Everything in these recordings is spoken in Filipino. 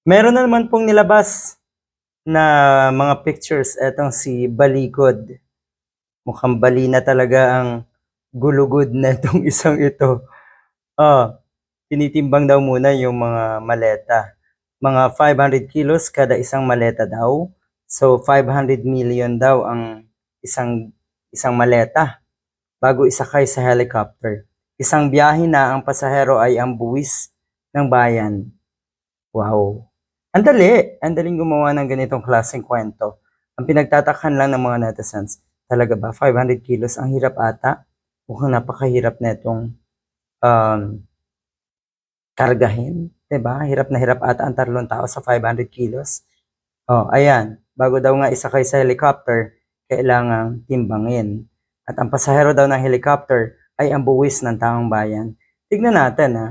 Meron na naman pong nilabas na mga pictures etong si Balikod. Mukhang bali na talaga ang gulugod na itong isang ito. Oh, tinitimbang daw muna yung mga maleta. Mga 500 kilos kada isang maleta daw. So 500 million daw ang isang isang maleta bago isakay sa helicopter. Isang biyahe na ang pasahero ay ang buwis ng bayan. Wow. Ang daling gumawa ng ganitong klaseng kwento. Ang pinagtatakhan lang ng mga netizens, talaga ba 500 kilos ang hirap ata? Mukhang napakahirap netong um, kargahin, 'di ba? Hirap na hirap ata ang tatlong tao sa 500 kilos. Oh, ayan, bago daw nga isakay sa helicopter, kailangang timbangin. At ang pasahero daw ng helicopter ay ang buwis ng taong bayan. Tignan natin ha.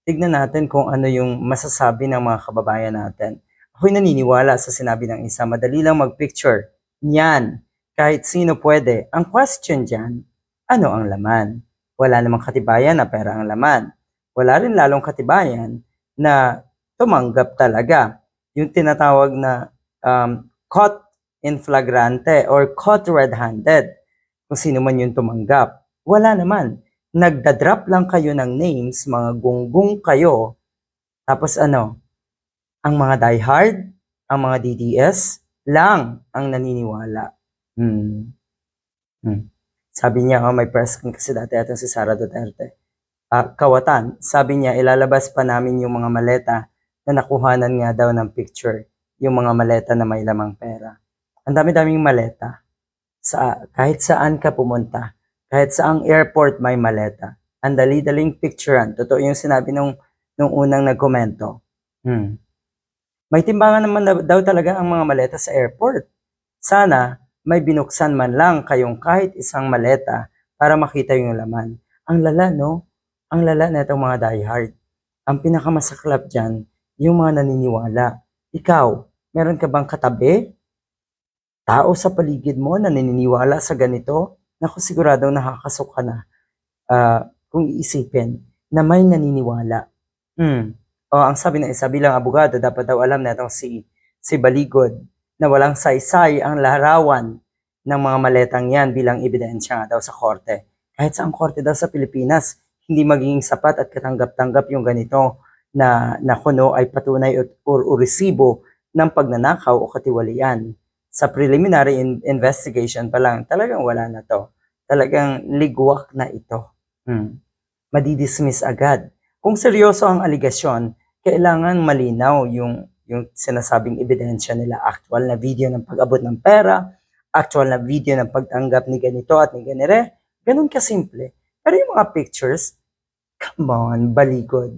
Tignan natin kung ano yung masasabi ng mga kababayan natin. Ako'y naniniwala sa sinabi ng isa, madali lang mag-picture. Yan, kahit sino pwede. Ang question dyan, ano ang laman? Wala namang katibayan na pera ang laman. Wala rin lalong katibayan na tumanggap talaga. Yung tinatawag na caught in flagrante or caught red-handed. Kung sino man yung tumanggap. Wala naman. Nagda-drop lang kayo ng names, mga gunggong kayo, tapos ano, ang mga diehard, ang mga DDS, lang ang naniniwala. Hmm. Hmm. Sabi niya, may press con kasi dati atong si Sara Duterte. Kawatan, sabi niya, ilalabas pa namin yung mga maleta na nakuhanan nga daw ng picture, yung mga maleta na may lamang pera. Ang dami-daming maleta. Kahit saan ka pumunta, kahit saang airport may maleta. Ang dali-daling picturean. Totoo yung sinabi nung unang nagkomento. May timbangan naman daw talaga ang mga maleta sa airport. Sana may binuksan man lang kayong kahit isang maleta para makita yung laman. Ang lala, no? Ang lala na itong mga diehard. Ang pinakamasaklap dyan, yung mga naniniwala. Ikaw, meron ka bang katabi? Tao sa paligid mo na naniniwala sa ganito? Naku, siguradong nakakasok ka na kung iisipin na may naniniwala. Ang sabi ng isa bilang abogado, dapat daw alam na itong si Baligod na walang saysay ang larawan ng mga maletang yan bilang ebidensya nga daw sa korte. Kahit sa ang korte daw sa Pilipinas, hindi magiging sapat at katanggap-tanggap yung ganito na kuno ay patunay o resibo ng pagnanakaw o katiwalian. Sa preliminary investigation pa lang, talagang wala na to. Talagang ligwak na ito. Madidismiss agad. Kung seryoso ang aligasyon, kailangan malinaw yung sinasabing ebidensya nila. Actual na video ng pag-abot ng pera, actual na video ng pagtanggap ni ganito at ni ganire. Ganun kasimple. Pero yung mga pictures, come on, Baligod.